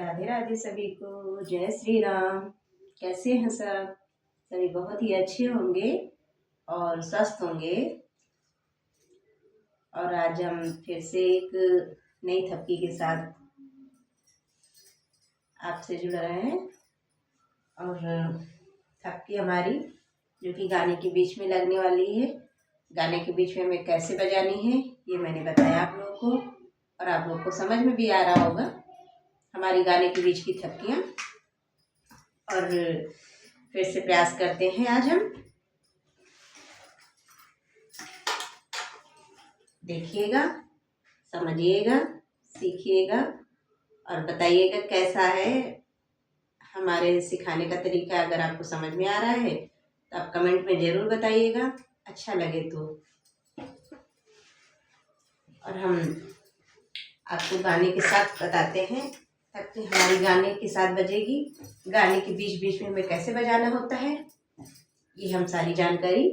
राधे राधे सभी को, जय श्री राम। कैसे हैं सब? सभी बहुत ही अच्छे होंगे और स्वस्थ होंगे। और आज हम फिर से एक नई थपकी के साथ आपसे जुड़ रहे हैं। और थपकी हमारी जो कि गाने के बीच में लगने वाली है। गाने के बीच में हमें कैसे बजानी है ये मैंने बताया आप लोगों को, और आप लोगों को समझ में भी आ रहा होगा हमारी गाने के बीच की थपकियाँ। और फिर से प्रयास करते हैं आज हम। देखिएगा, समझिएगा, सीखिएगा और बताइएगा कैसा है हमारे सिखाने का तरीका। अगर आपको समझ में आ रहा है तो आप कमेंट में ज़रूर बताइएगा, अच्छा लगे तो। और हम आपको गाने के साथ बताते हैं ताकि हमारी गाने के साथ बजेगी। गाने के बीच बीच में हमें कैसे बजाना होता है ये हम सारी जानकारी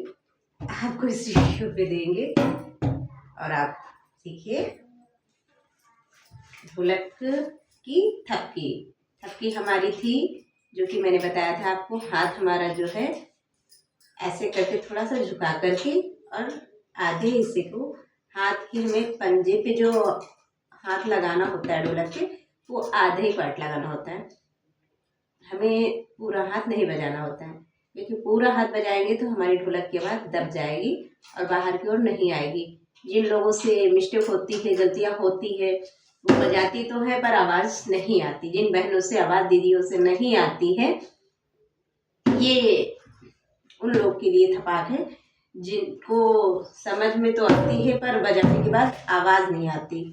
आपको इस वीडियो पे देंगे और आप सीखिए। ढोलक की थपकी। थपकी हमारी थी जो कि मैंने बताया था आपको। हाथ हमारा जो है ऐसे करके थोड़ा सा झुका करके और आधे हिस्से को हाथ की हमें पंजे पे जो हाथ लगाना होता है ढोलक के, वो आधे ही पार्ट लगाना होता है। हमें पूरा हाथ नहीं बजाना होता है, क्योंकि पूरा हाथ बजाएंगे तो हमारी ढोलक की आवाज़ दब जाएगी और बाहर की ओर नहीं आएगी। जिन लोगों से मिस्टेक होती है, गलतियाँ होती है, वो बजाती तो है पर आवाज़ नहीं आती। जिन बहनों से आवाज़, दीदियों से नहीं आती है, ये उन लोग के लिए थपाक है जिनको समझ में तो आती है पर बजाने के बाद आवाज़ नहीं आती।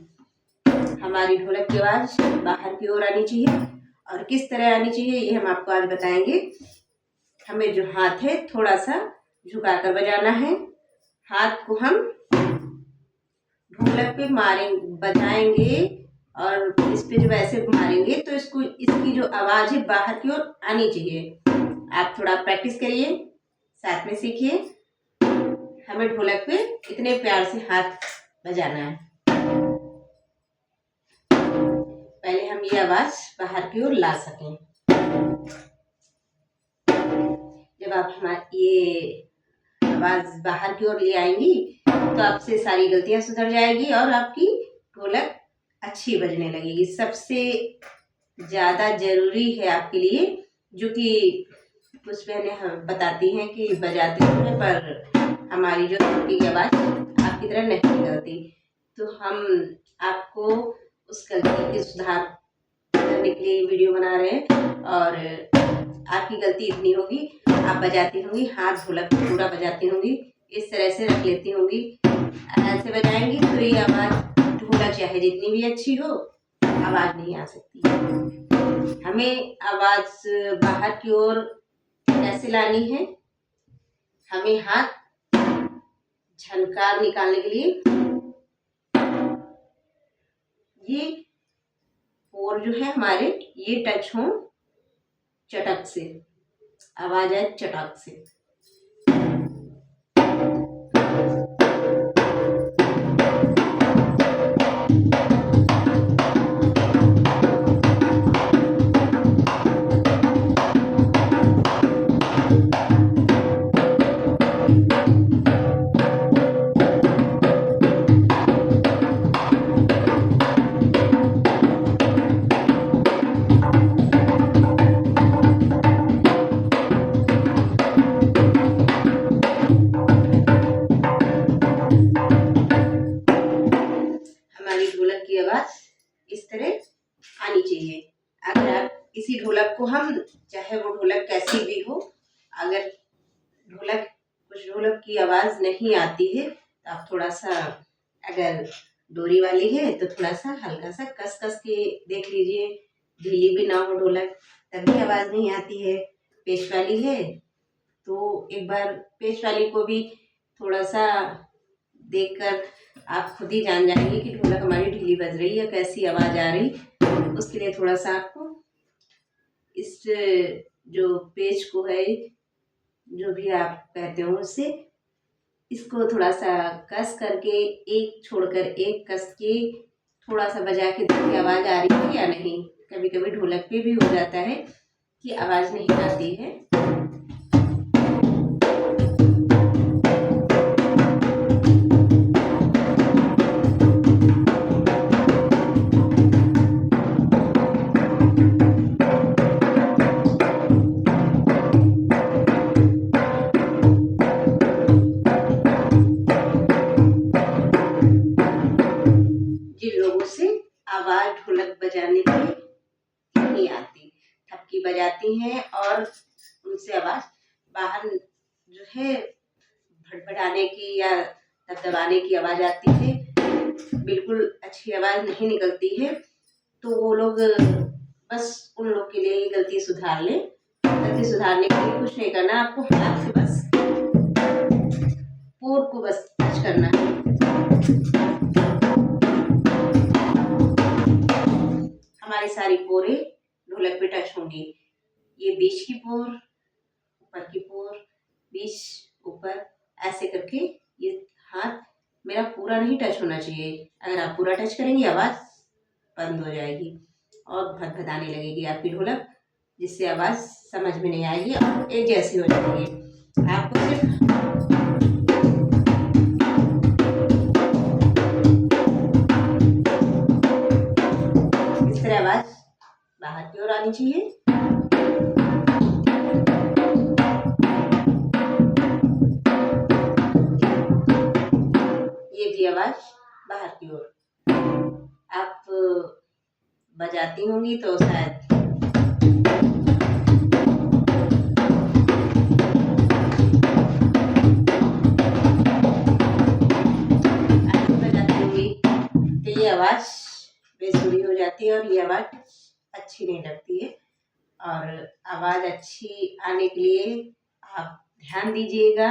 हमारी ढोलक की आवाज़ बाहर की ओर आनी चाहिए। और किस तरह आनी चाहिए ये हम आपको आज बताएंगे। हमें जो हाथ है थोड़ा सा झुका कर बजाना है। हाथ को हम ढोलक पे बजाएंगे और इस पे जब ऐसे मारेंगे तो इसकी जो आवाज़ है बाहर की ओर आनी चाहिए। आप थोड़ा प्रैक्टिस करिए, साथ में सीखिए। हमें ढोलक पे इतने प्यार से हाथ बजाना है। पहले हम ये आवाज़ बाहर की ओर ला सकें। जब आप हमारी ये आवाज़ बाहर की ओर ले आएंगी तो आपसे सारी गलतियां सुधर जाएगी और आपकी ढोलक अच्छी बजने लगेगी। सबसे ज़्यादा ज़रूरी है आपके लिए, जो कि कुछ बहनें हम बताती हैं कि बजाते हैं पर हमारी जो थपकी की आवाज़ आपकी तरह नहीं निकलती, तो हम आपको उस गलती के सुधार करने के लिए वीडियो बना रहे हैं। और आपकी गलती इतनी होगी, आप बजाती होंगी, हाथ ढोलक पूरा बजाती होंगी, इस तरह से रख लेती होंगी, ऐसे बजाएंगी तो ये आवाज़ ढोलक चाहे जितनी भी अच्छी हो आवाज़ नहीं आ सकती। हमें आवाज़ बाहर की ओर कैसे लानी है? हमें हाथ झनकार निकालने के लिए ये और जो है हमारे ये टच हो चटक से, आवाज आए चटक से। ढोलक की आवाज इस तरह आनी चाहिए। अगर आप इसी ढोलक को हम, चाहे वो ढोलक कैसी भी हो, अगर कुछ ढोलक की आवाज नहीं आती है तो आप थोड़ा सा, अगर डोरी वाली है तो थोड़ा सा हल्का सा कस कस के देख लीजिए, ढीली भी ना हो ढोलक, तभी आवाज नहीं आती है। पेच वाली है तो एक बार पेच वाली को भी थोड़ा सा देखकर आप खुद ही जान जाएंगे कि ढोलक हमारी ढीली बज रही है, कैसी आवाज़ आ रही। उसके लिए थोड़ा सा आपको इस जो पेच को है, जो भी आप कहते हो उससे, इसको थोड़ा सा कस करके, एक छोड़कर एक कस के थोड़ा सा बजा के देखिए आवाज़ आ रही है या नहीं। कभी कभी ढोलक पे भी हो जाता है कि आवाज़ नहीं आती है। जिन लोगों से आवाज़ ढोलक बजाने की नहीं आती, थपकी बजाती हैं और उनसे आवाज़ बाहर जो है भड़बड़ाने की या दबदबाने की आवाज़ आती है, बिल्कुल अच्छी आवाज़ नहीं निकलती है, तो वो लोग बस उन लोग के लिए गलती सुधार लें। गलती सुधारने के लिए कुछ नहीं करना, आपको हाथ से बस पोर को बस टच करना है। हमारी सारी पोरें ढोलक पे टच होंगी। ये बीच की पोर, ऊपर की पोर, बीच, ऊपर, ऐसे करके ये हाथ मेरा पूरा नहीं टच होना चाहिए। अगर आप पूरा टच करेंगे आवाज़ बंद हो जाएगी और भदभदाने लगेगी आपकी ढोलक, जिससे आवाज़ समझ में नहीं आएगी और एक जैसी हो जाएगी। आपको सिर्फ इस तरह आवाज़ बाहर की ओर आनी चाहिए। ये भी आवाज़ बाहर की ओर। आप बजाती होंगी तो शायद बजाती होंगी तो ये आवाज़ बेसुरी हो जाती है और ये आवाज़ अच्छी नहीं लगती है। और आवाज़ अच्छी आने के लिए आप ध्यान दीजिएगा,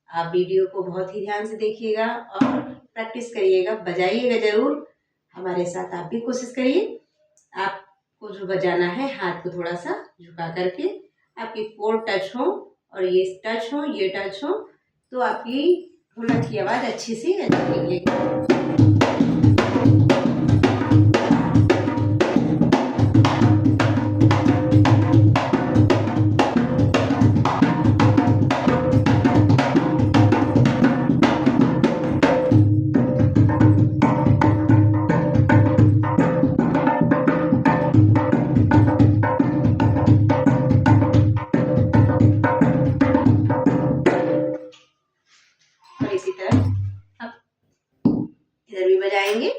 आप वीडियो को बहुत ही ध्यान से देखिएगा और प्रैक्टिस करिएगा, बजाइएगा ज़रूर। हमारे साथ आप भी कोशिश करिए। आपको जो बजाना है हाथ को थोड़ा सा झुका करके आपकी पोर टच हो और ये टच हो, ये टच हो, तो आपकी ढोलक की आवाज़ अच्छी से निकलेगी। इसी तरह अब इधर भी बजाएंगे।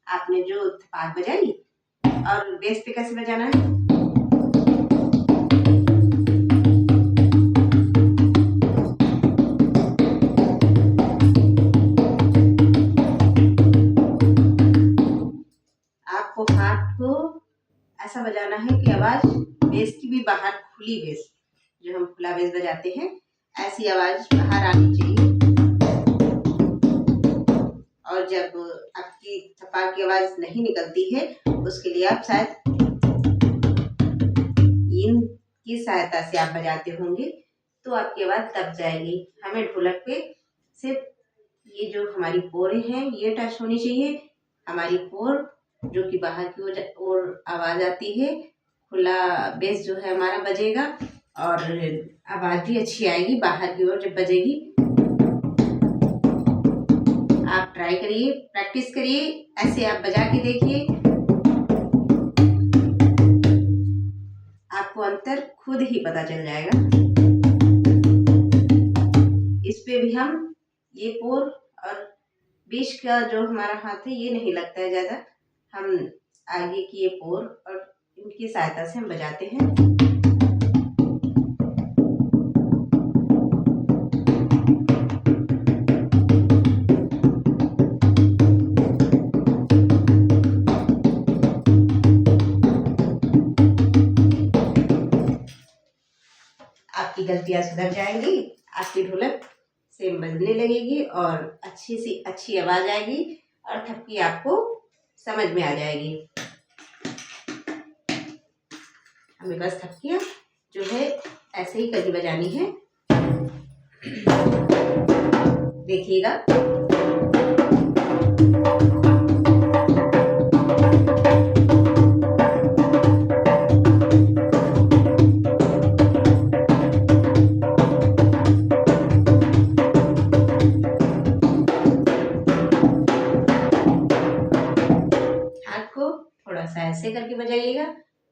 आपने जो थपाक बजाई और बेस पे कैसे बजाना है, आपको हाथ को ऐसा बजाना है कि आवाज बेस की भी बाहर, खुली बेस, जो हम खुला बेस बजाते हैं, ऐसी आवाज बाहर आनी चाहिए। और जब आपकी थपाक की आवाज नहीं निकलती है, उसके लिए आप शायद इन की सहायता से आप बजाते होंगे, तो आपकी आवाज दब जाएगी। हमें ढोलक पे सिर्फ ये जो हमारी पोरें हैं ये टच होनी चाहिए। हमारी पोर जो कि बाहर की ओर आवाज आती है, खुला बेस जो है हमारा बजेगा और आवाज भी अच्छी आएगी बाहर की ओर जब बजेगी। आप ट्राई करिए, प्रैक्टिस करिए, ऐसे आप बजा के देखिए, आपको अंतर खुद ही पता चल जाएगा। इस पे भी हम ये पोर और बीच का जो हमारा हाथ है ये नहीं लगता है ज़्यादा, हम आगे की ये पोर और इनकी सहायता से हम बजाते हैं। आपकी गलतियां सुधर जाएंगी, आपकी ढोलक सेम बजने लगेगी और अच्छी सी अच्छी आवाज आएगी और थपकी आपको समझ में आ जाएगी। हमें बस थपकियां जो है ऐसे ही करके बजानी है। देखिएगा। थोड़ा सा ऐसे करके बजाइएगा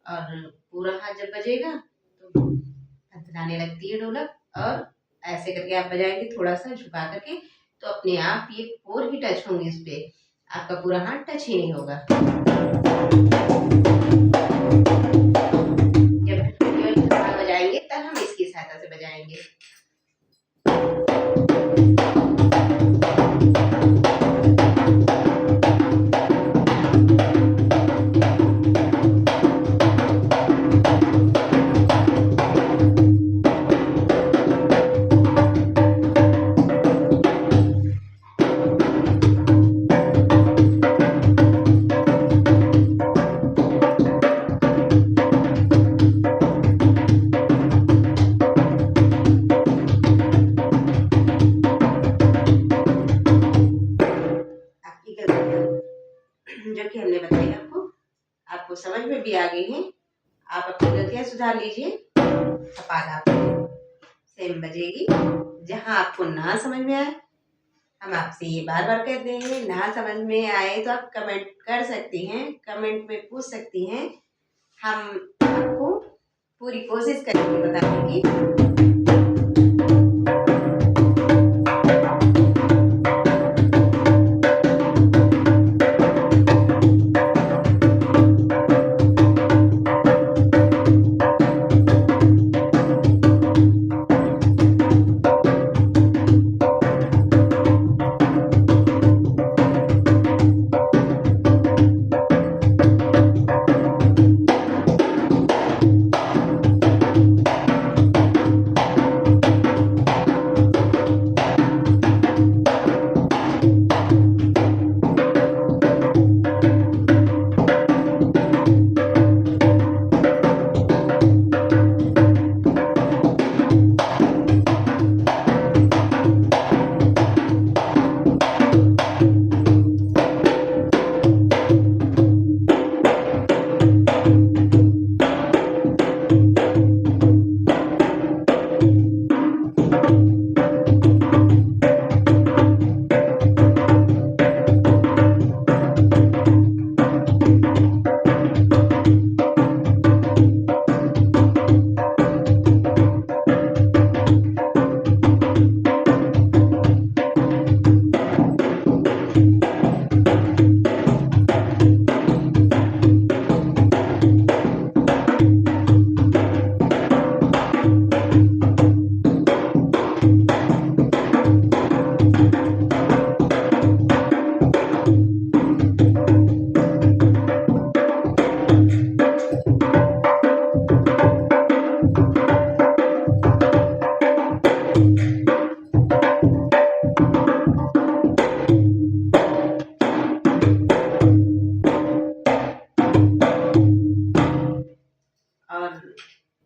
और पूरा हाथ जब बजेगा तो थनथनाने लगती है ढोलक, और ऐसे करके आप बजाएंगे थोड़ा सा झुका करके, तो अपने आप ये 4 ही टच होंगे, इस पे आपका पूरा हाथ टच ही नहीं होगा। जब केवल बजाएंगे तब हम इसकी सहायता से बजाएंगे। जो कि हमने बताई आपको समझ में भी आ गई है। आप अपनी गलतियां सुधार लीजिए। थपाक आपको सेम बजेगी। जहां आपको ना समझ में आए, हम आपसे ये बार बार कहते हैं, ना समझ में आए तो आप कमेंट कर सकती हैं, कमेंट में पूछ सकती हैं। हम आपको पूरी कोशिश करेंगे बताने की।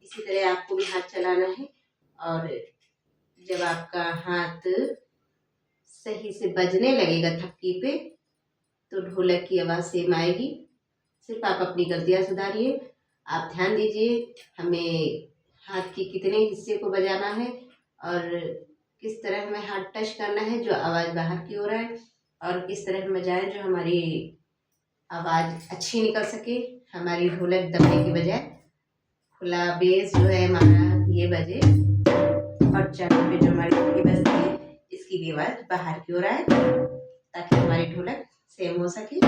इसी तरह आपको भी हाथ चलाना है। और जब आपका हाथ सही से बजने लगेगा थप्की पे, तो ढोलक की आवाज़ सेम आएगी। सिर्फ आप अपनी गलतियाँ सुधारिए। आप ध्यान दीजिए हमें हाथ के कितने हिस्से को बजाना है और किस तरह हमें हाथ टच करना है जो आवाज़ बाहर की ओर आए, और किस तरह हम बजाएं जो हमारी आवाज़ अच्छी निकल सके, हमारी ढोलक दबने की बजाय खुला बेस जो है हमारा ये बजे, और चढ़ पे जो हमारी थप्की बजती है इसकी भी आवाज़ बाहर की ओर आए, ताकि हमारी ढोलक सेम हो सके।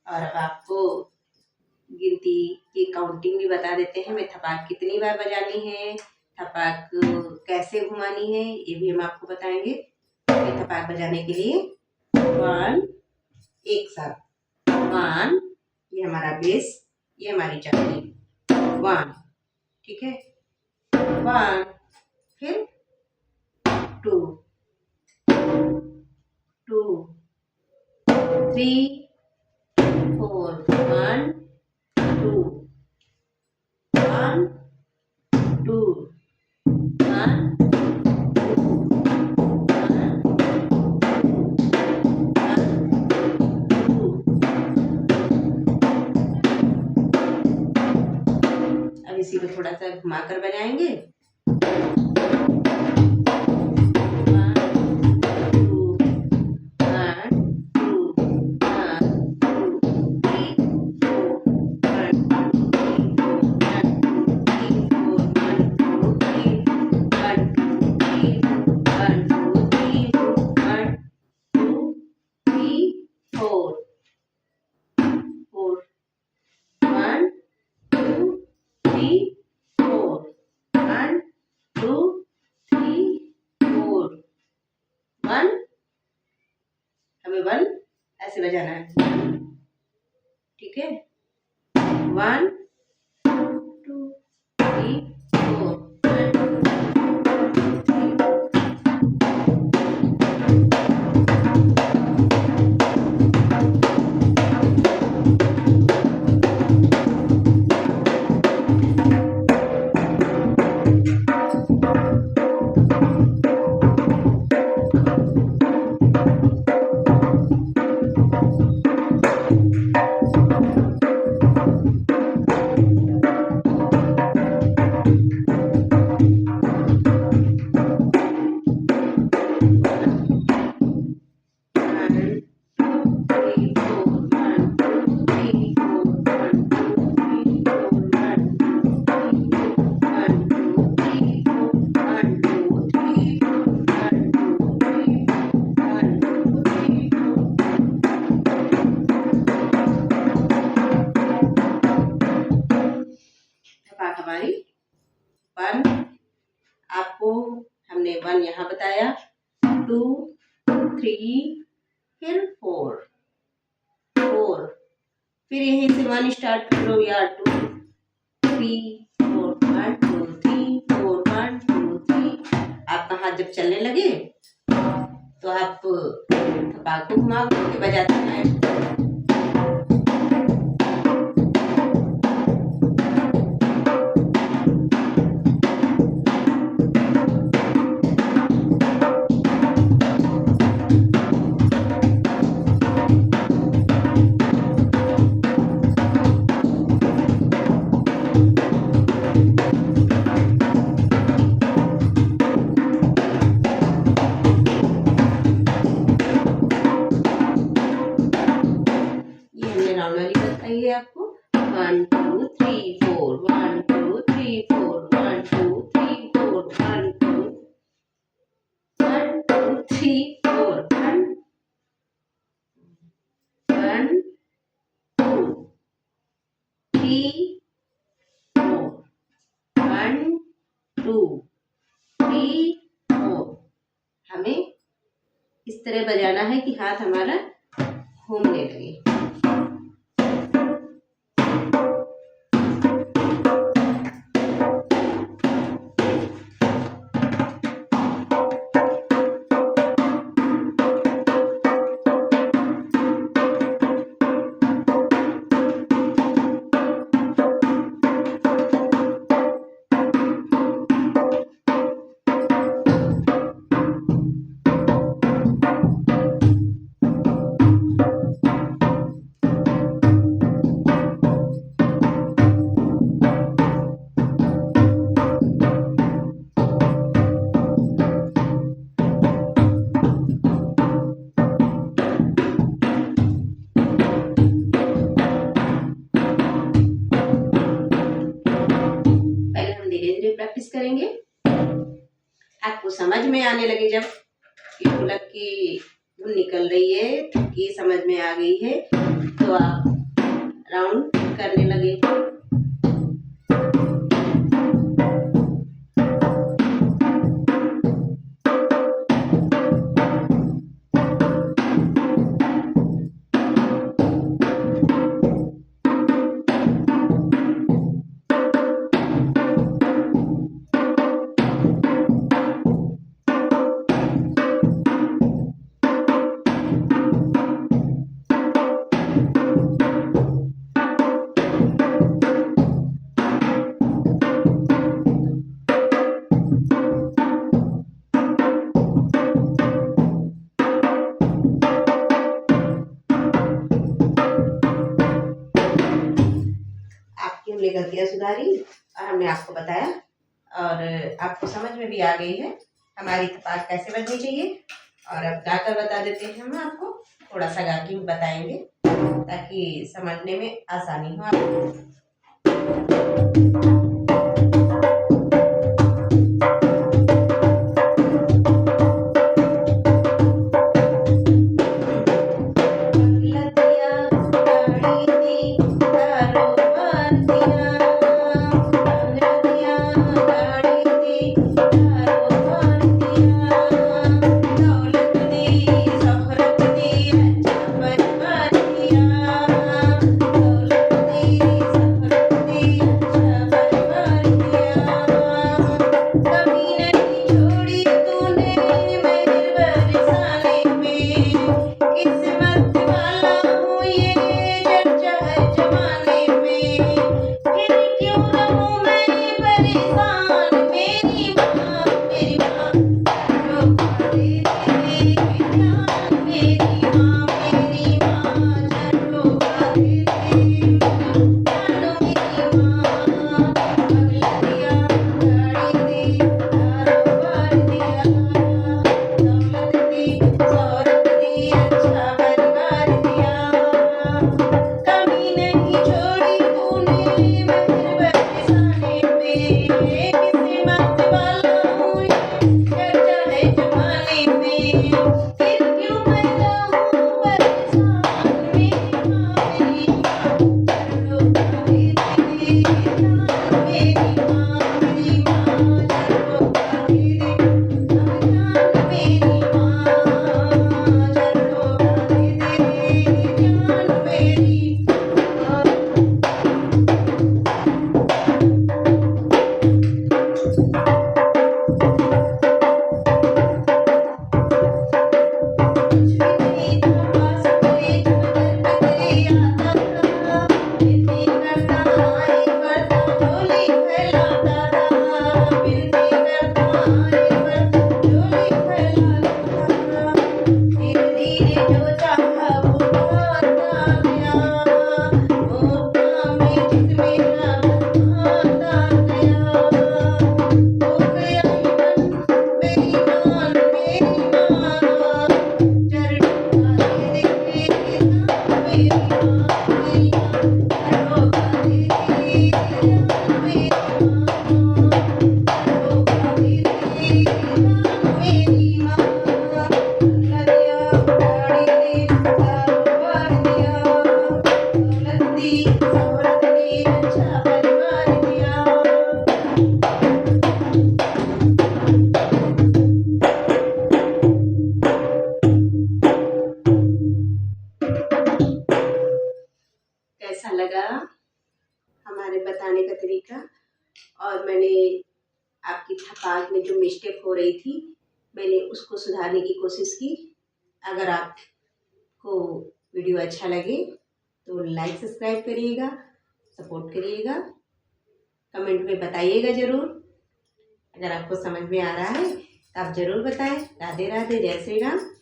और अब आपको गिनती की काउंटिंग भी बता देते हैं। मैं थपाक कितनी बार बजानी है, थपाक कैसे घुमानी है, ये भी हम आपको बताएंगे। थपाक बजाने के लिए 1, एक साथ 1, ये हमारा बेस, ये हमारी चकली 1, ठीक है 1, फिर 2, 2, 3, 4, 1, 2, 1, 2, 1, 2। अब इसी को थोड़ा सा घुमाकर बजाएंगे। हमें 1 ऐसे बजाना है, ठीक है। 1 2 3 4। हमारी 1, आपको हमने 1 यहाँ बताया, 2 3 फिर 4, फिर यहीं से 1 स्टार्ट करो या 2 3 4 1 2 3 4 1 2 3। आपका हाथ जब चलने लगे तो आप थपाक को घुमा के बजाते हैं। आपको 1 2 3 4 1 2 3 4 1 2 3 4 1 2 3 4 1 2 3 4 1 2 3 4। हमें इस तरह बजाना है कि हाथ हमारा घूमने लगे। प्रैक्टिस करेंगे, आपको समझ में आने लगे जब कि ढोलक की धुन निकल रही है, ये समझ में आ गई है तो आप राउंड करने लगे। हमने गलतियां सुधारी और हमने आपको बताया और आपको समझ में भी आ गई है हमारी थपाक कैसे बननी चाहिए। और अब गाकर बता देते हैं हम आपको, थोड़ा सा गा के बताएंगे ताकि समझने में आसानी हो आपको। कैसा लगा हमारे बताने का तरीका। और मैंने आपकी थपाक में जो मिस्टेक हो रही थी मैंने उसको सुधारने की कोशिश की। अगर आपको वीडियो अच्छा लगे तो लाइक सब्सक्राइब करिएगा, सपोर्ट करिएगा, कमेंट में बताइएगा ज़रूर। अगर आपको समझ में आ रहा है तो आप ज़रूर बताएं। राधे राधे, जय श्री राम।